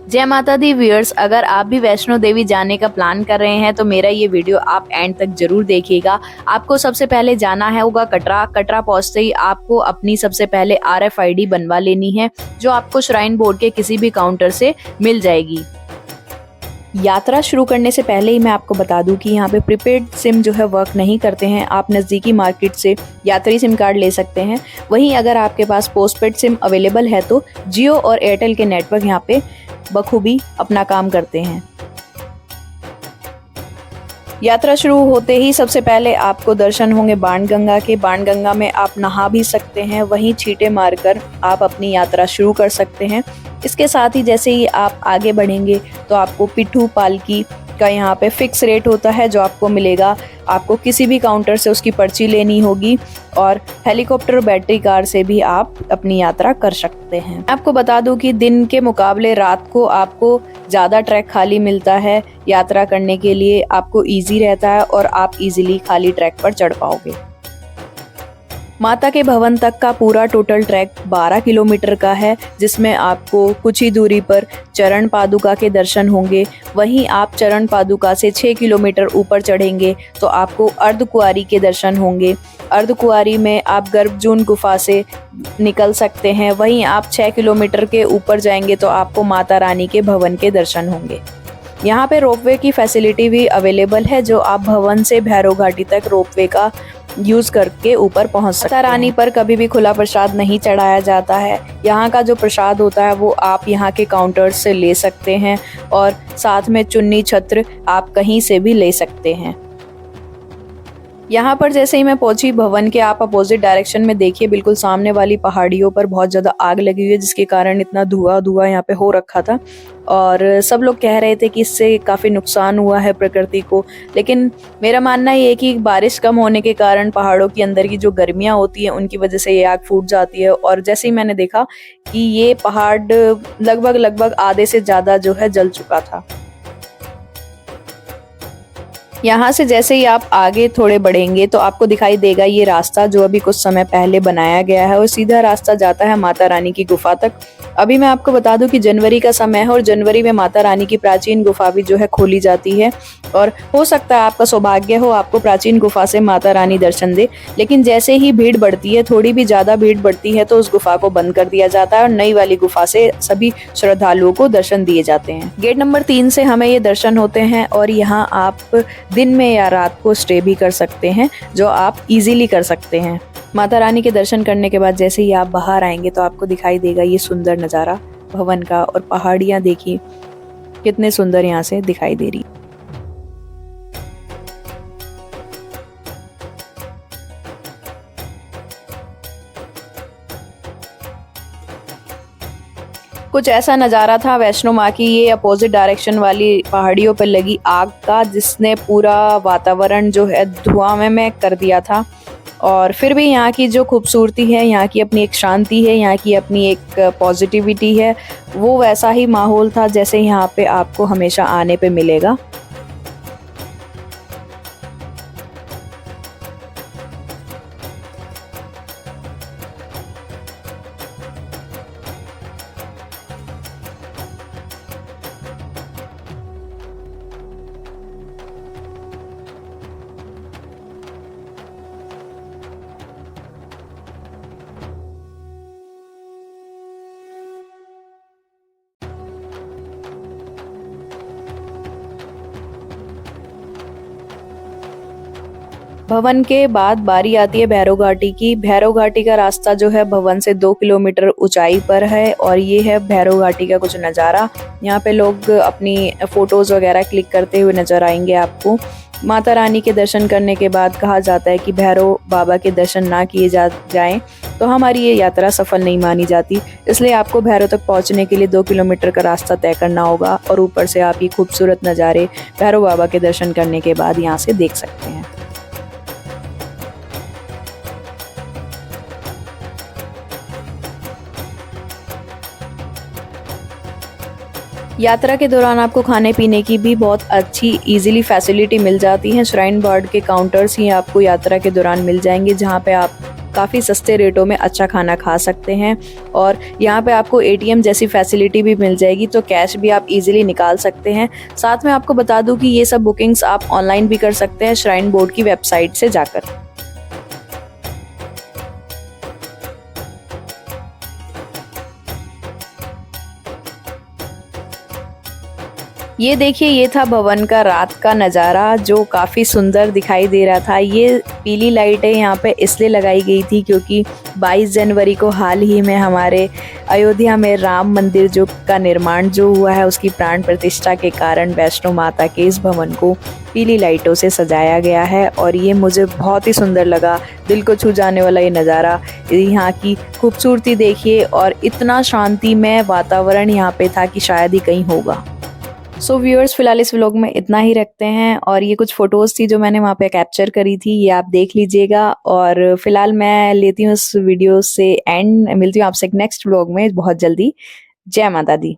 जय माता the viewers, अगर आप भी वैष्णो देवी जाने का प्लान कर रहे हैं तो मेरा ये वीडियो आप एंड तक जरूर देखिएगा। आपको सबसे पहले जाना है होगा कटरा। कटरा पहुंचते ही आपको अपनी सबसे पहले RFID बनवा लेनी है, जो आपको श्राइन बोर्ड के किसी भी काउंटर से मिल जाएगी। यात्रा शुरू करने से पहले ही मैं आपको बता दूं कि यहाँ पे प्रीपेड सिम जो है वर्क नहीं करते हैं। आप नज़दीकी मार्केट से यात्री सिम कार्ड ले सकते हैं। वहीं अगर आपके पास पोस्टपेड सिम अवेलेबल है तो जियो और एयरटेल के नेटवर्क यहाँ पे बखूबी अपना काम करते हैं। यात्रा शुरू होते ही सबसे पहले आपको दर्शन होंगे बाणगंगा के। बाणगंगा में आप नहा भी सकते हैं, वहीं छींटे मारकर आप अपनी यात्रा शुरू कर सकते हैं। इसके साथ ही जैसे ही आप आगे बढ़ेंगे तो आपको पिट्ठू पालकी का यहाँ पे फिक्स रेट होता है जो आपको मिलेगा। आपको किसी भी काउंटर से उसकी पर्ची लेनी होगी और हेलीकॉप्टर बैटरी कार से भी आप अपनी यात्रा कर सकते हैं। आपको बता दूं कि दिन के मुकाबले रात को आपको ज़्यादा ट्रैक खाली मिलता है। यात्रा करने के लिए आपको इजी रहता है और आप इजीली खाली ट्रैक पर चढ़ पाओगे। माता के भवन तक का पूरा टोटल ट्रैक 12 किलोमीटर का है, जिसमें आपको कुछ ही दूरी पर चरण पादुका के दर्शन होंगे। वहीं आप चरण पादुका से 6 किलोमीटर ऊपर चढ़ेंगे तो आपको अर्धकुंवारी के दर्शन होंगे। अर्धकुंवारी में आप गर्भजून गुफा से निकल सकते हैं। वहीं आप 6 किलोमीटर के ऊपर जाएंगे तो आपको माता रानी के भवन के दर्शन होंगे। यहाँ पे रोपवे की फैसिलिटी भी अवेलेबल है, जो आप भवन से भैरव घाटी तक रोपवे का यूज करके ऊपर पहुंच सकते हैं। माता रानी पर कभी भी खुला प्रसाद नहीं चढ़ाया जाता है। यहाँ का जो प्रसाद होता है वो आप यहाँ के काउंटर्स से ले सकते हैं और साथ में चुन्नी छत्र आप कहीं से भी ले सकते हैं। यहाँ पर जैसे ही मैं पहुंची भवन के, आप अपोजिट डायरेक्शन में देखिए, बिल्कुल सामने वाली पहाड़ियों पर बहुत ज़्यादा आग लगी हुई है, जिसके कारण इतना धुआं यहाँ पे हो रखा था और सब लोग कह रहे थे कि इससे काफ़ी नुकसान हुआ है प्रकृति को। लेकिन मेरा मानना ये है कि बारिश कम होने के कारण पहाड़ों के अंदर की जो गर्मियाँ होती हैं उनकी वजह से ये आग फूट जाती है। और जैसे ही मैंने देखा कि ये पहाड़ लगभग आधे से ज़्यादा जो है जल चुका था। यहाँ से जैसे ही आप आगे थोड़े बढ़ेंगे तो आपको दिखाई देगा ये रास्ता जो अभी कुछ समय पहले बनाया गया है और सीधा रास्ता जाता है माता रानी की गुफा तक। अभी मैं आपको बता दूं कि जनवरी का समय है और जनवरी में माता रानी की प्राचीन गुफा भी जो है खोली जाती है और हो सकता है आपका सौभाग्य हो, आपको प्राचीन गुफा से माता रानी दर्शन दे। लेकिन जैसे ही भीड़ बढ़ती है, थोड़ी भी ज्यादा भीड़ बढ़ती है, तो उस गुफा को बंद कर दिया जाता है और नई वाली गुफा से सभी श्रद्धालुओं को दर्शन दिए जाते हैं। गेट नंबर 3 से हमें ये दर्शन होते हैं और यहाँ आप दिन में या रात को स्टे भी कर सकते हैं, जो आप इजीली कर सकते हैं। माता रानी के दर्शन करने के बाद जैसे ही आप बाहर आएंगे तो आपको दिखाई देगा ये सुंदर नज़ारा भवन का, और पहाड़ियाँ देखिए कितने सुंदर यहाँ से दिखाई दे रही। कुछ ऐसा नज़ारा था वैष्णो माँ की ये अपोजिट डायरेक्शन वाली पहाड़ियों पर लगी आग का, जिसने पूरा वातावरण जो है धुआं में कर दिया था। और फिर भी यहाँ की जो खूबसूरती है, यहाँ की अपनी एक शांति है, यहाँ की अपनी एक पॉजिटिविटी है, वो वैसा ही माहौल था जैसे यहाँ पे आपको हमेशा आने पे मिलेगा। भवन के बाद बारी आती है भैरव घाटी की। भैरव घाटी का रास्ता जो है भवन से 2 किलोमीटर ऊंचाई पर है और ये है भैरव घाटी का कुछ नज़ारा। यहाँ पे लोग अपनी फोटोज़ वगैरह क्लिक करते हुए नज़र आएंगे आपको। माता रानी के दर्शन करने के बाद कहा जाता है कि भैरव बाबा के दर्शन ना किए जाएं तो हमारी ये यात्रा सफल नहीं मानी जाती। इसलिए आपको भैरव तक पहुंचने के लिए 2 किलोमीटर का रास्ता तय करना होगा और ऊपर से आप ये खूबसूरत नज़ारे भैरव बाबा के दर्शन करने के बाद यहाँ से देख सकते हैं। यात्रा के दौरान आपको खाने पीने की भी बहुत अच्छी इजीली फैसिलिटी मिल जाती है। श्राइन बोर्ड के काउंटर्स ही आपको यात्रा के दौरान मिल जाएंगे, जहां पे आप काफ़ी सस्ते रेटों में अच्छा खाना खा सकते हैं। और यहाँ पे आपको एटीएम जैसी फैसिलिटी भी मिल जाएगी, तो कैश भी आप इजीली निकाल सकते हैं। साथ में आपको बता दूं कि ये सब बुकिंग्स आप ऑनलाइन भी कर सकते हैं श्राइन बोर्ड की वेबसाइट से जाकर। ये देखिए, ये था भवन का रात का नज़ारा जो काफ़ी सुंदर दिखाई दे रहा था। ये पीली लाइटें यहाँ पे इसलिए लगाई गई थी क्योंकि 22 जनवरी को हाल ही में हमारे अयोध्या में राम मंदिर जो का निर्माण जो हुआ है, उसकी प्राण प्रतिष्ठा के कारण वैष्णो माता के इस भवन को पीली लाइटों से सजाया गया है। और ये मुझे बहुत ही सुंदर लगा, दिल को छू जाने वाला ये नज़ारा। यहाँ की खूबसूरती देखिए और इतना शांतिमय वातावरण यहाँ पे था कि शायद ही कहीं होगा। सो व्यूअर्स, फिलहाल इस व्लॉग में इतना ही रखते हैं। और ये कुछ फ़ोटोज़ थी जो मैंने वहाँ पे कैप्चर करी थी, ये आप देख लीजिएगा। और फिलहाल मैं लेती हूँ इस वीडियो से एंड, मिलती हूँ आपसे एक नेक्स्ट व्लॉग में बहुत जल्दी। जय माता दी।